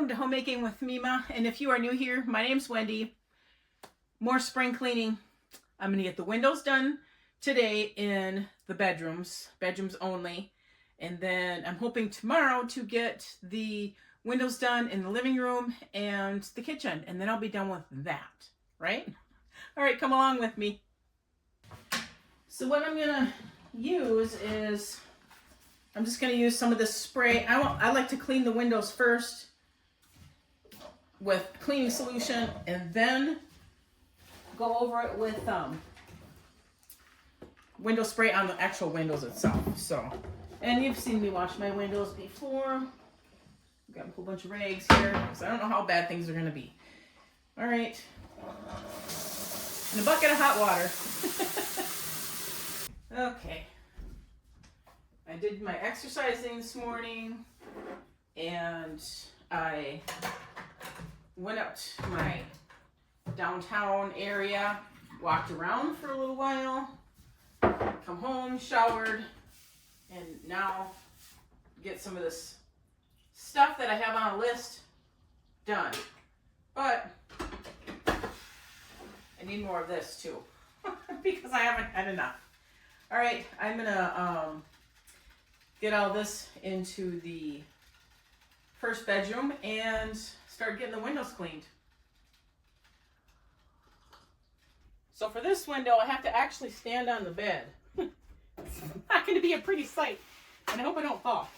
welcome to Homemaking with Mima. And if you are new here, my name's Wendy. More spring cleaning. I'm going to get the windows done today in the bedrooms only. And then I'm hoping tomorrow to get the windows done in the living room and the kitchen. And then I'll be done with that, right? All right, come along with me. So what I'm going to use is, I'm just going to use some of this spray. I like to clean the windows first with cleaning solution and then go over it with window spray on the actual windows itself. So, and you've seen me wash my windows before. Got a whole bunch of rags here because I don't know how bad things are going to be. All right. And a bucket of hot water. Okay. I did my exercising this morning and I went up to my downtown area, walked around for a little while, come home, showered, and now get some of this stuff that I have on a list done. But I need more of this too because I haven't had enough. All right, I'm gonna get all this into the first bedroom and start getting the windows cleaned. So for this window, I have to actually stand on the bed. It's not going to be a pretty sight, and I hope I don't fall.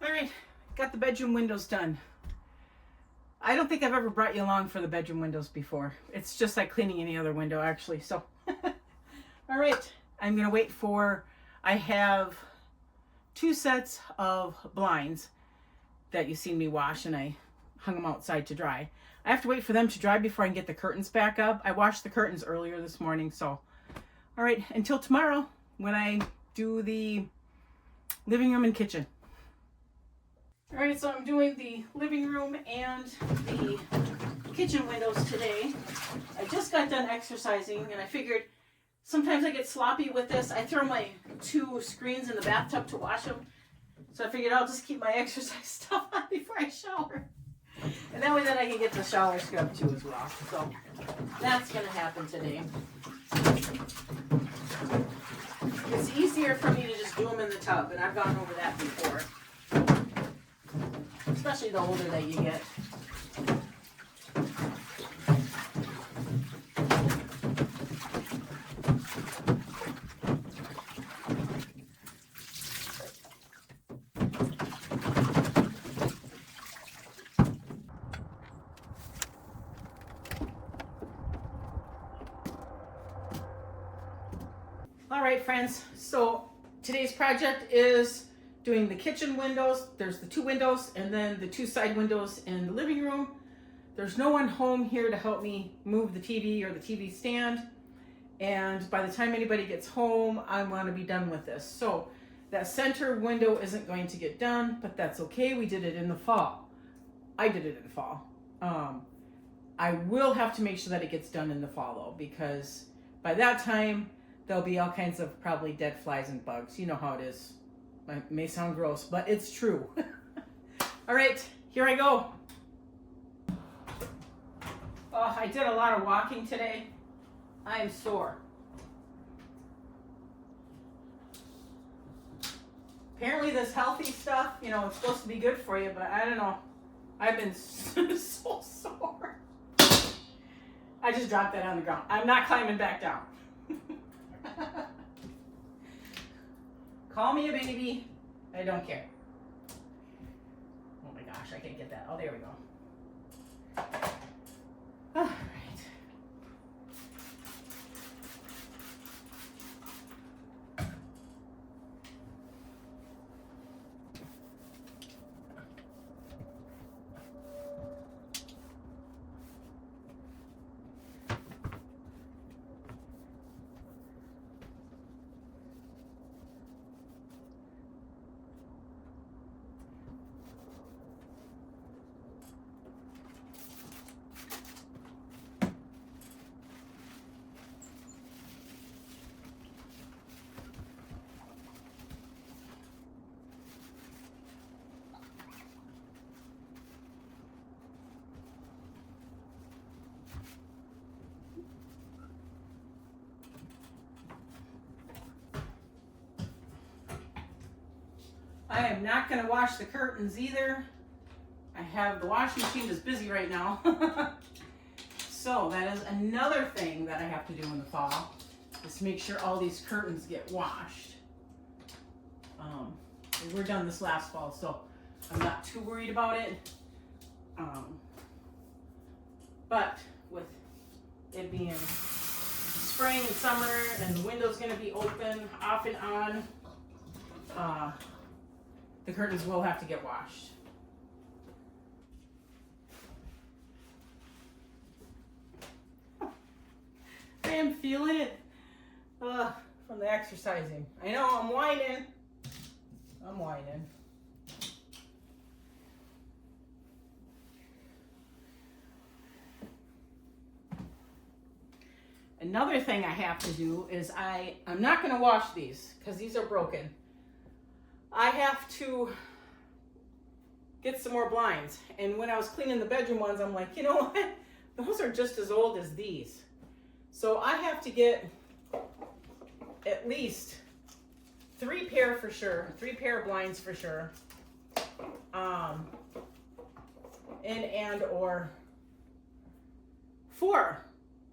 All right, got the bedroom windows done. I don't think I've ever brought you along for the bedroom windows before. It's just like cleaning any other window, actually. So, all right, I'm gonna wait for, I have 2 sets of blinds that you seen me wash, and I hung them outside to dry. I have to wait for them to dry before I can get the curtains back up. I washed the curtains earlier this morning, so. All right, until tomorrow when I do the living room and kitchen. All right, so I'm doing the living room and the kitchen windows today. I just got done exercising, and I figured sometimes I get sloppy with this. I throw my 2 screens in the bathtub to wash them. So I figured I'll just keep my exercise stuff on before I shower. And that way then I can get the shower scrub too as well. So that's going to happen today. It's easier for me to just do them in the tub, and I've gone over that before. Especially the older that you get. All right, friends, so today's project is doing the kitchen windows. There's the 2 windows and then the 2 side windows in the living room. There's no one home here to help me move the TV or the TV stand. And by the time anybody gets home, I want to be done with this. So that center window isn't going to get done, but that's okay. We did it in the fall. I did it in the fall. I will have to make sure that it gets done in the fall though, because by that time, there'll be all kinds of probably dead flies and bugs. You know how it is. It may sound gross, but it's true. All right, here I go. Oh, I did a lot of walking today. I am sore. Apparently this healthy stuff, you know, it's supposed to be good for you, but I don't know. I've been so sore. I just dropped that on the ground. I'm not climbing back down. Call me a baby. I don't care. Oh my gosh, I can't get that. Oh, there we go. All right. I am not going to wash the curtains either. I have the washing machine is busy right now. So that is another thing that I have to do in the fall, is to make sure all these curtains get washed. We were done this last fall, so I'm not too worried about it. But with it being spring and summer and the window's going to be open off and on, the curtains will have to get washed. I am feeling it from the exercising. I know, I'm whining. I'm whining. Another thing I have to do is I'm not going to wash these because these are broken. I have to get some more blinds. And when I was cleaning the bedroom ones, I'm like, you know what? Those are just as old as these. So I have to get at least 3 pair for sure, 3 pair of blinds for sure. And or 4.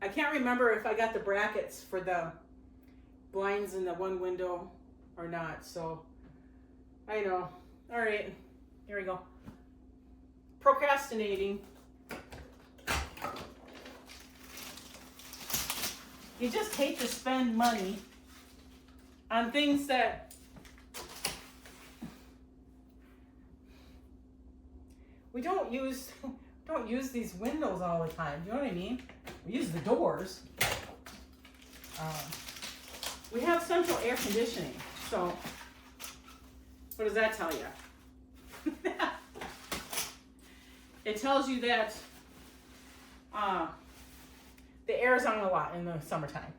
I can't remember if I got the brackets for the blinds in the one window or not. So I know. All right. Here we go. Procrastinating. You just hate to spend money on things that we don't use these windows all the time. Do you know what I mean? We use the doors. We have central air conditioning. So what does that tell you? It tells you that the air is on a lot in the summertime.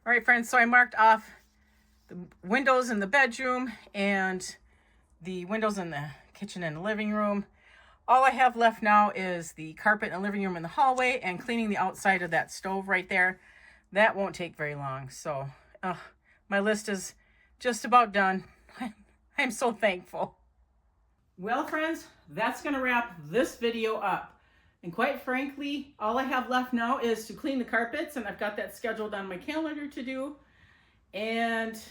All right, friends, so I marked off the windows in the bedroom and the windows in the kitchen and the living room. All I have left now is the carpet in the living room and the hallway and cleaning the outside of that stove right there. That won't take very long. So my list is just about done. I'm so thankful. Well, friends, that's going to wrap this video up. And quite frankly, all I have left now is to clean the carpets, and I've got that scheduled on my calendar to do. And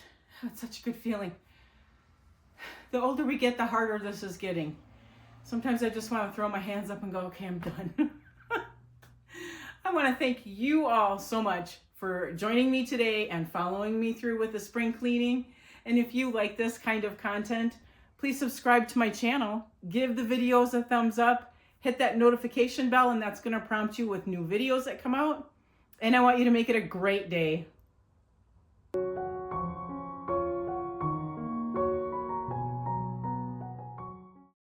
it's such a good feeling. The older we get, the harder this is getting. Sometimes I just want to throw my hands up and go, okay, I'm done. I want to thank you all so much for joining me today and following me through with the spring cleaning. And if you like this kind of content, please subscribe to my channel, give the videos a thumbs up, hit that notification bell, and that's going to prompt you with new videos that come out. And I want you to make it a great day.